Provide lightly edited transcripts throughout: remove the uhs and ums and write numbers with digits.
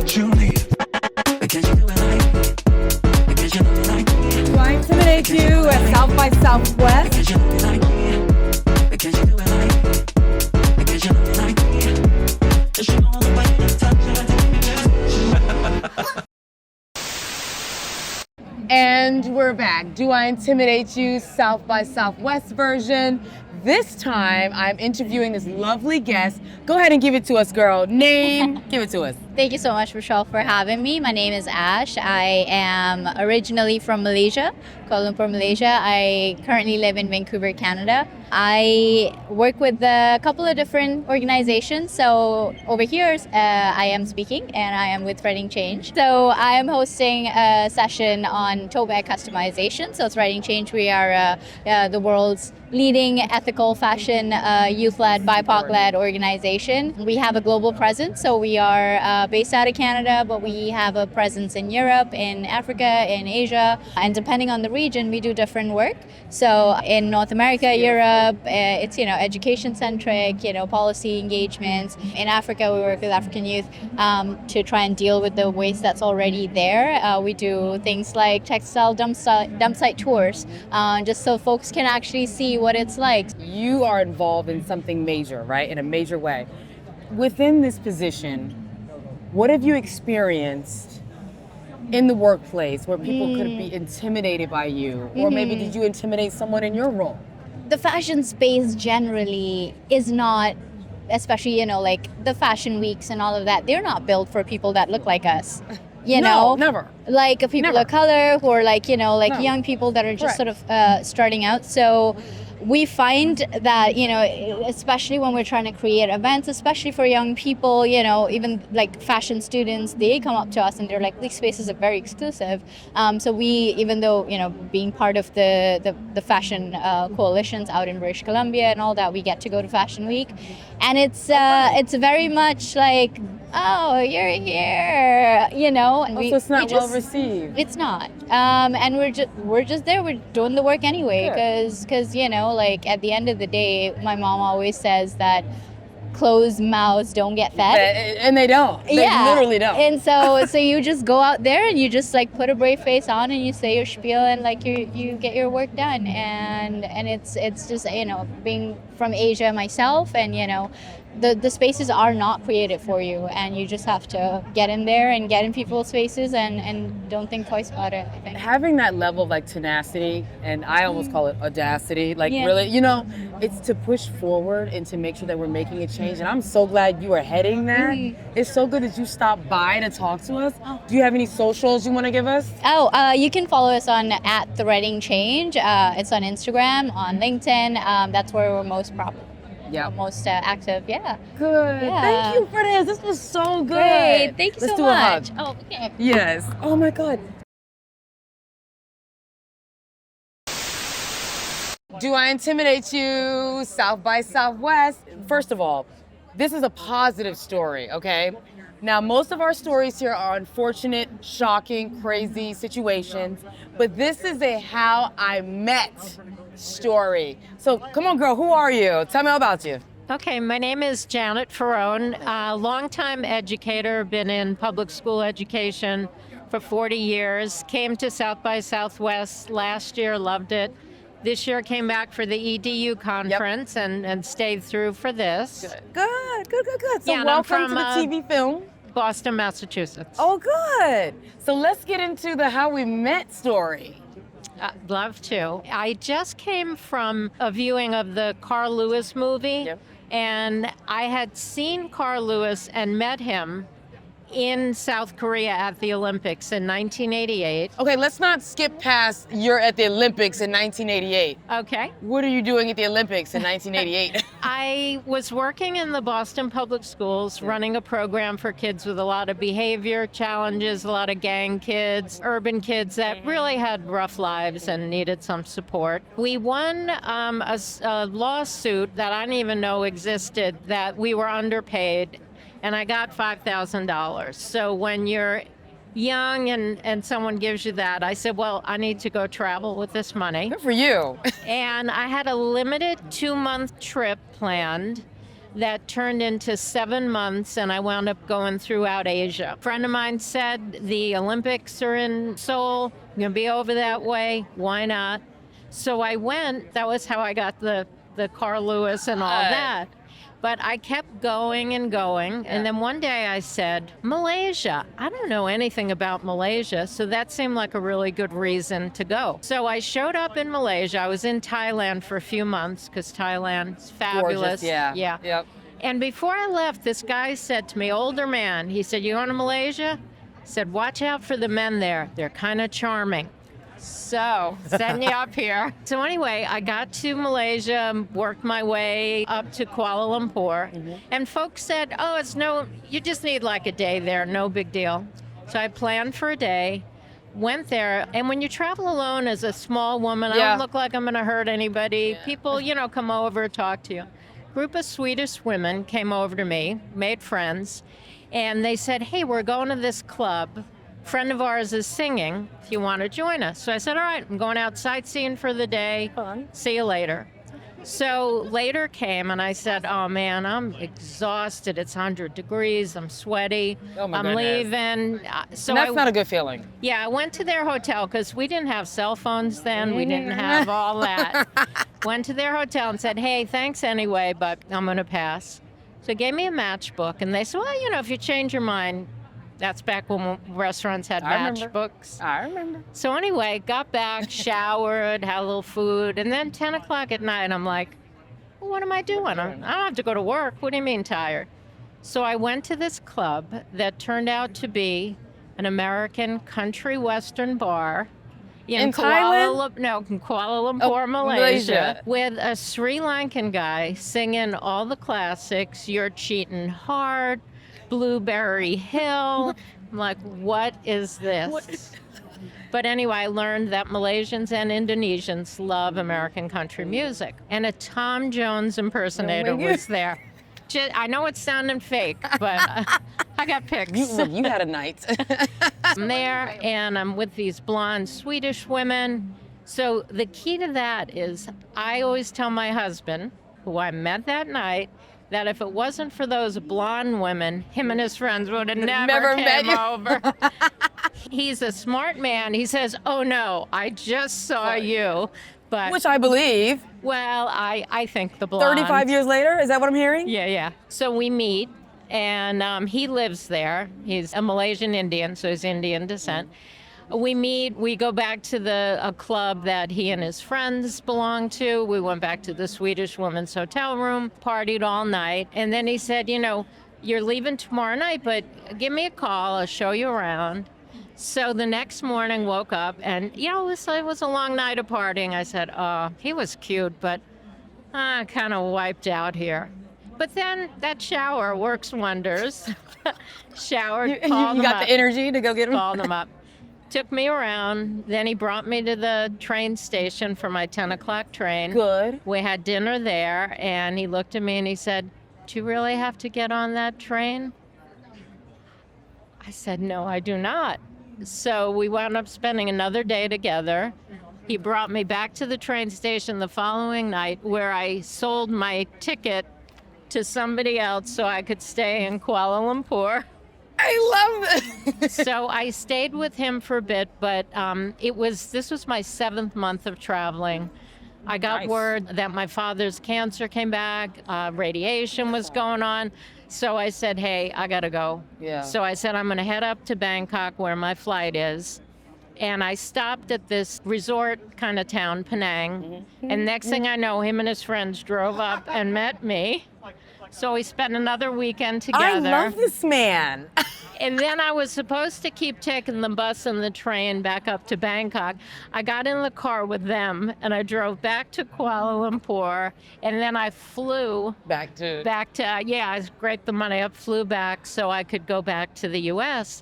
what you need. Because you do it like, because you know me like, Do I Intimidate You at South by Southwest? because you know me like, because you do it like, because you know me like, just you know the way you touch it. And we're back. Do I Intimidate You South by Southwest version. This time, I'm interviewing this lovely guest. Go ahead and give it to us, girl. Name, give it to us. Thank you so much, Rochelle, for having me. My name is Ash. I am originally from Malaysia, Kuala Lumpur, Malaysia. I currently live in Vancouver, Canada. I work with a couple of different organizations. So over here, I am speaking and I am with Threading Change. So I am hosting a session on tote bag customization. So it's Threading Change. We are the world's leading ethical fashion, youth-led, BIPOC-led organization. We have a global presence, so we are based out of Canada, but we have a presence in Europe, in Africa, in Asia, and depending on the region, we do different work. So in North America, Europe, it's education-centric, policy engagements. In Africa, we work with African youth to try and deal with the waste that's already there. We do things like textile dump site tours, just so folks can actually see what it's like. You are involved in something major, right? In a major way. Within this position, what have you experienced in the workplace where people could be intimidated by you? Or maybe did you intimidate someone in your role? The fashion space generally is not, especially, like the fashion weeks and all of that, they're not built for people that look like us. No, never. Like people of color who are No. young people that are just Correct. sort of starting out. So we find that, especially when we're trying to create events, especially for young people, even like fashion students, they come up to us and they're like, these spaces are very exclusive. So we, even though, being part of the fashion coalitions out in British Columbia and all that, we get to go to Fashion Week. And it's very much like, oh, you're here, and So it's not well received. It's not, and we're just there. We're doing the work anyway, because at the end of the day, my mom always says that closed mouths don't get fed. And they don't. They literally don't. And so you just go out there and you just like put a brave face on and you say your spiel and like you get your work done. And it's just being from Asia myself, and the spaces are not created for you, and you just have to get in there and get in people's faces and don't think twice about it, I think. Having that level of like tenacity, and I almost call it audacity, Yeah. really, it's to push forward and to make sure that we're making a change. And I'm so glad you are heading there. It's so good that you stopped by to talk to us. Do you have any socials you want to give us? You can follow us on @Threading Change. It's on Instagram, on LinkedIn. That's where we're most active. Yeah. Good. Yeah. Thank you for this. This was so good. Great. Thank you Let's so do much. A hug. Oh, okay. Yes. Oh my God. Do I Intimidate You South by Southwest? First of all, this is a positive story, okay? Now, most of our stories here are unfortunate, shocking, crazy situations, but this is a how I met story. So come on, girl, who are you? Tell me all about you. Okay, my name is Janet Ferrone, a longtime educator, been in public school education for 40 years, came to South by Southwest last year, loved it. This year came back for the EDU conference and stayed through for this. Good. So Yeah, and I'm welcome to from, the TV film. Boston, Massachusetts. Oh, good. So let's get into the how we met story. Love to. I just came from a viewing of the Carl Lewis movie, and I had seen Carl Lewis and met him in South Korea at the Olympics in 1988. Okay, let's not skip past you're at the Olympics in 1988. Okay. What are you doing at the Olympics in 1988? I was working in the Boston Public Schools, running a program for kids with a lot of behavior challenges, a lot of gang kids, urban kids that really had rough lives and needed some support. We won a lawsuit that I didn't even know existed, that we were underpaid, and I got $5,000. So when you're young and someone gives you that, I said, well, I need to go travel with this money. Good for you. And I had a limited 2-month trip planned that turned into 7 months, and I wound up going throughout Asia. A friend of mine said the Olympics are in Seoul, I'm going to be over that way, why not? So I went. That was how I got the Carl Lewis and all that. But I kept going and going. And then one day I said, Malaysia. I don't know anything about Malaysia. So that seemed like a really good reason to go. So I showed up in Malaysia. I was in Thailand for a few months because Thailand's fabulous. Gorgeous, yeah. Yep. And before I left, this guy said to me, older man, he said, you going to Malaysia? He said, watch out for the men there. They're kind of charming. So, setting you up here. So anyway, I got to Malaysia, worked my way up to Kuala Lumpur, and folks said, oh, you just need like a day there, no big deal. So I planned for a day, went there, and when you travel alone as a small woman, I don't look like I'm going to hurt anybody. People, come over, talk to you. A group of Swedish women came over to me, made friends, and they said, hey, we're going to this club. Friend of ours is singing, if you want to join us. So I said, all right, I'm going out sightseeing for the day. Fun. See you later. So later came and I said, oh man, I'm exhausted. It's 100 degrees. I'm sweaty. Oh my I'm goodness. leaving. So And that's not a good feeling. Yeah, I went to their hotel because we didn't have cell phones then. We didn't have all that. Went to their hotel and said, hey, thanks anyway, but I'm going to pass. So they gave me a matchbook and they said, well, if you change your mind, that's back when restaurants had matchbooks. I remember. So anyway, got back, showered, had a little food, and then 10 o'clock at night, I'm like, well, what am I doing? I don't have to go to work. What do you mean tired? So I went to this club that turned out to be an American country western bar in Kuala Lumpur, Malaysia, with a Sri Lankan guy singing all the classics, You're Cheating Hard, Blueberry Hill. I'm like, what is this? But anyway, I learned that Malaysians and Indonesians love American country music. And a Tom Jones impersonator was there. I know it's sounding fake, but I got pics. You had a night. I'm there, and I'm with these blonde Swedish women. So the key to that is I always tell my husband, who I met that night, that if it wasn't for those blonde women, him and his friends would have never came over. He's a smart man. He says, oh no, I just saw you. But Which I believe. Well, I think the blonde. 35 years later, is that what I'm hearing? Yeah. So we meet, and he lives there. He's a Malaysian Indian, so he's Indian descent. We meet, we go back to a club that he and his friends belong to. We went back to the Swedish woman's hotel room, partied all night. And then he said, you're leaving tomorrow night, but give me a call, I'll show you around. So the next morning, woke up, and, it was a long night of partying. I said, he was cute, but kind of wiped out here. But then that shower works wonders. Showered, called You him got up, the energy to go get him? called him up. Took me around. Then he brought me to the train station for my 10 o'clock train. Good. We had dinner there, and he looked at me and he said, do you really have to get on that train? I said, no, I do not. So we wound up spending another day together. He brought me back to the train station the following night, where I sold my ticket to somebody else so I could stay in Kuala Lumpur. I love this. So I stayed with him for a bit, but this was my 7th month of traveling. I got word that my father's cancer came back, radiation was going on. So I said, hey, I gotta go. Yeah. So I said, I'm gonna head up to Bangkok where my flight is. And I stopped at this resort kind of town, Penang. And next thing I know, him and his friends drove up and met me. So we spent another weekend together. I love this man. And then I was supposed to keep taking the bus and the train back up to Bangkok. I got in the car with them, and I drove back to Kuala Lumpur, and then I flew Back to I scraped the money up, flew back so I could go back to the U.S.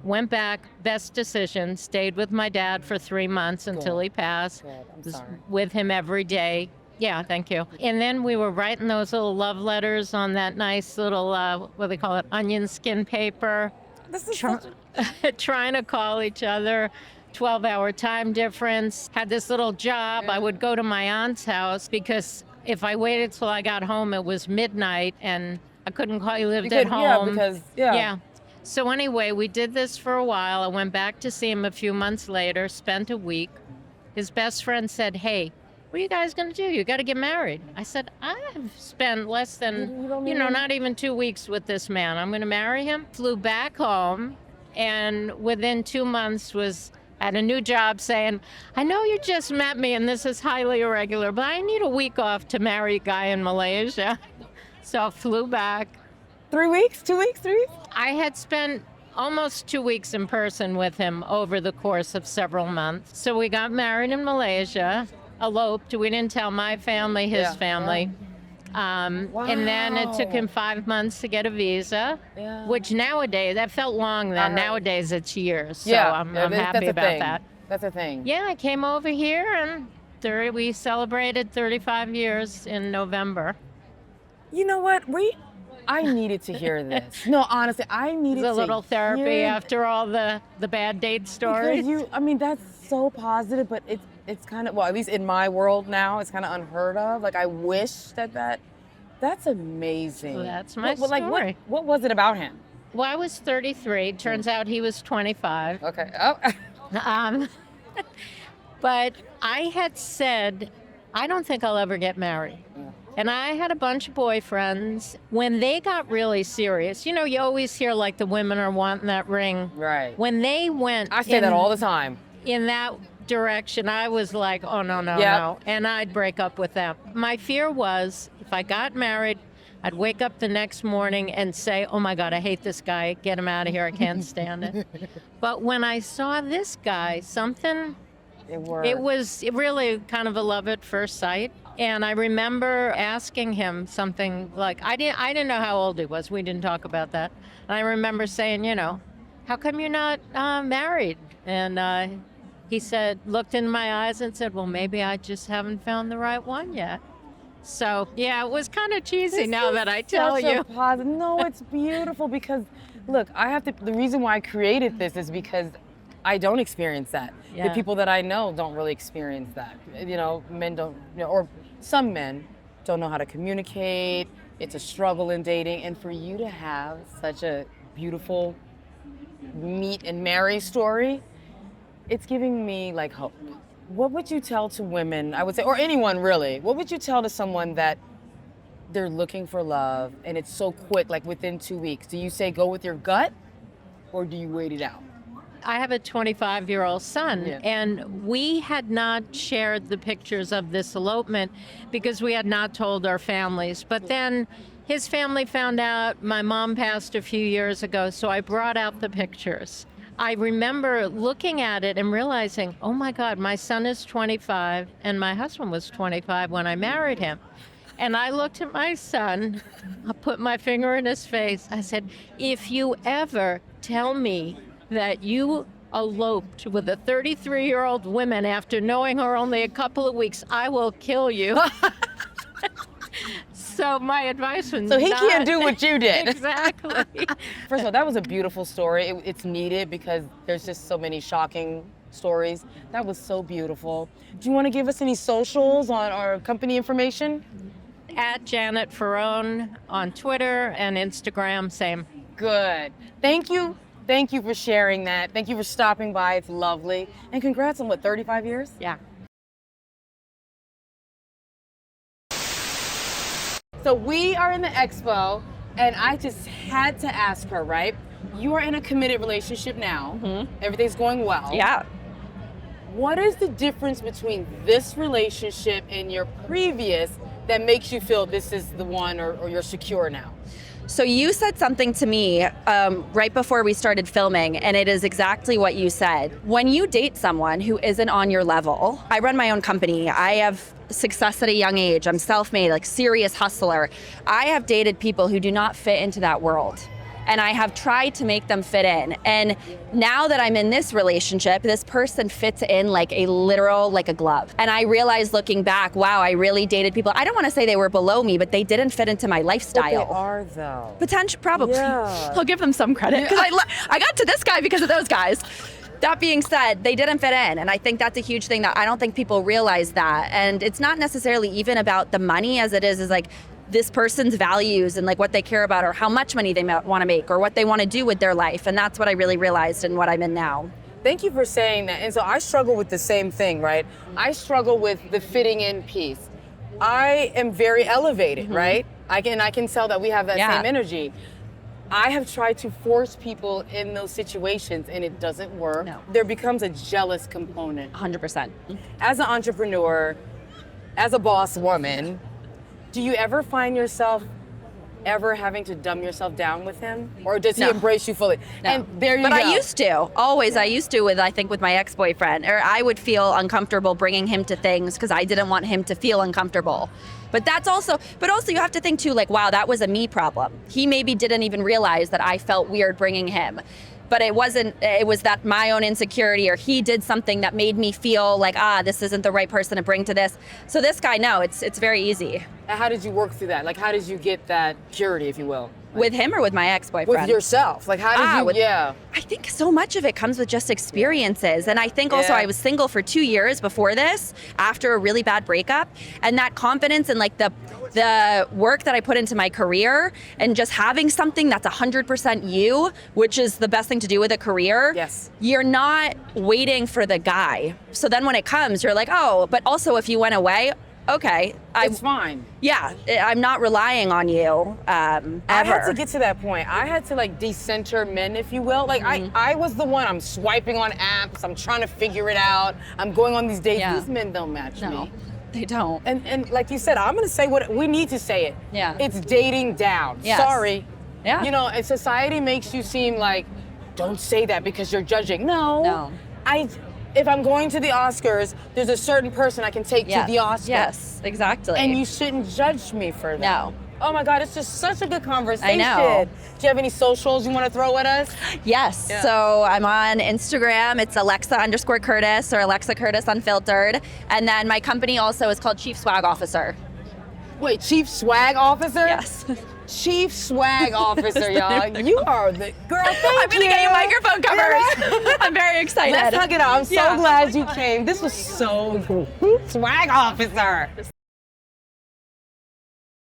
Went back, best decision, stayed with my dad for 3 months until he passed. Good. I'm Was sorry. with him every day. Yeah, thank you. And then we were writing those little love letters on that nice little, what do they call it, onion skin paper. This is Trying to call each other. 12-hour time difference. Had this little job. I would go to my aunt's house because if I waited till I got home, it was midnight and I couldn't call. He lived You at could- home. yeah, because Yeah. So anyway, we did this for a while. I went back to see him a few months later, spent a week. His best friend said, "Hey, what are you guys going to do? You got to get married." I said, "I've spent less than, not even 2 weeks with this man. I'm going to marry him." Flew back home, and within 2 months was at a new job saying, "I know you just met me and this is highly irregular, but I need a week off to marry a guy in Malaysia." So I flew back. 3 weeks, 2 weeks, 3 weeks? I had spent almost 2 weeks in person with him over the course of several months. So we got married in Malaysia, eloped. We didn't tell my family, his family. And then it took him 5 months to get a visa, which nowadays, that felt long then. Nowadays it's years. So I'm happy about that. That's a thing. Yeah, I came over here and we celebrated 35 years in November. You know what? I needed to hear this. No, honestly, I needed It's a little therapy hear after all the bad date stories. Because that's so positive, but it's kind of, well, at least in my world now, it's kind of unheard of. Like, I wish that's amazing. So that's my story. Like, what was it about him? Well, I was 33. Turns out he was 25. Okay. Oh. But I had said, I don't think I'll ever get married. And I had a bunch of boyfriends. When they got really serious, you always hear like the women are wanting that ring. Right. When they went I say that all the time. in that direction, I was like, oh, no. And I'd break up with them. My fear was if I got married, I'd wake up the next morning and say, oh my God, I hate this guy. Get him out of here. I can't stand it. But when I saw this guy, it was really kind of a love at first sight. And I remember asking him something like, I didn't know how old he was. We didn't talk about that. And I remember saying, how come you're not married? And he looked in my eyes and said, well, maybe I just haven't found the right one yet. So, yeah, it was kind of cheesy now that I tell you. No, it's beautiful because, look, the reason why I created this is because I don't experience that. Yeah. The people that I know don't really experience that. Men don't, or some men don't know how to communicate. It's a struggle in dating. And for you to have such a beautiful meet and marry story, it's giving me like hope. What would you tell to women, I would say, or anyone really, what would you tell to someone that they're looking for love and it's so quick, like within 2 weeks? Do you say go with your gut or do you wait it out? I have a 25-year-old son, and we had not shared the pictures of this elopement because we had not told our families. But then his family found out my mom passed a few years ago, so I brought out the pictures. I remember looking at it and realizing, oh my God, my son is 25 and my husband was 25 when I married him. And I looked at my son, I put my finger in his face. I said, if you ever tell me that you eloped with a 33-year-old woman after knowing her only a couple of weeks, I will kill you. So my advice was So he can't do what you did. Exactly. First of all, that was a beautiful story. It's needed because there's just so many shocking stories. That was so beautiful. Do you want to give us any socials on our company information? At Janet Ferrone on Twitter and Instagram, same. Good. Thank you. Thank you for sharing that. Thank you for stopping by. It's lovely. And congrats on 35 years? Yeah. So we are in the expo, and I just had to ask her, right? You are in a committed relationship now. Mm-hmm. Everything's going well. Yeah. What is the difference between this relationship and your previous that makes you feel this is the one or you're secure now? So you said something to me right before we started filming, and it is exactly what you said. When you date someone who isn't on your level, I run my own company. I have success at a young age. I'm self-made, like serious hustler. I have dated people who do not fit into that world. And I have tried to make them fit in. And now that I'm in this relationship, this person fits in like a glove. And I realized looking back, wow, I really dated people. I don't want to say they were below me, but they didn't fit into my lifestyle. But they are though. Potential, probably. Yeah. I'll give them some credit because I got to this guy because of those guys. That being said, they didn't fit in. And I think that's a huge thing that I don't think people realize that. And it's not necessarily even about the money as it is like this person's values and like what they care about or how much money they want to make or what they want to do with their life. And that's what I really realized in what I'm in now. Thank you for saying that. And so I struggle with the same thing, right? I struggle with the fitting in piece. I am very elevated, right? I can tell that we have that same energy. I have tried to force people in those situations and it doesn't work. No. There becomes a jealous component. 100%. As an entrepreneur, as a boss woman, do you ever find yourself ever having to dumb yourself down with him? Or does he embrace you fully? No. And there you but go. I used to. Always. I used to with, I think, with my ex-boyfriend. Or I would feel uncomfortable bringing him to things because I didn't want him to feel uncomfortable. But also you have to think too, like, wow, that was a me problem. He maybe didn't even realize that I felt weird bringing him. But it was that my own insecurity or he did something that made me feel like, this isn't the right person to bring to this. So this guy, no, it's very easy. And how did you work through that? Like, how did you get that purity, if you will? With him or with my ex-boyfriend? With yourself. Like, how did you, I think so much of it comes with just experiences. And I think also I was single for 2 years before this, after a really bad breakup. And that confidence and like the work that I put into my career and just having something that's 100% you, which is the best thing to do with a career. Yes. You're not waiting for the guy. So then when it comes, you're like, oh, but also if you went away, okay. It's fine. Yeah, I'm not relying on you ever. I had to get to that point. I had to like decenter men, if you will. Like I was the one, I'm swiping on apps, I'm trying to figure it out. I'm going on these dates. These men don't match me. They don't. And like you said, I'm gonna say what we need to say it. Yeah. It's dating down. Yes. Sorry. Yeah. You know, and society makes you seem like, don't say that because you're judging. No. If I'm going to the Oscars, there's a certain person I can take to the Oscars. Yes, exactly. And you shouldn't judge me for that. No. Oh my God, it's just such a good conversation. I know. Do you have any socials you want to throw at us? Yes. Yeah. So I'm on Instagram. It's Alexa_Curtis or Alexa Curtis Unfiltered. And then my company also is called Chief Swag Officer. Wait, Chief Swag Officer? Yes. Chief Swag Officer, y'all. You are the girl. I'm gonna get you microphone covers. I'm very excited. Let's hug it out. I'm so glad you came. This was so cool. Swag Officer.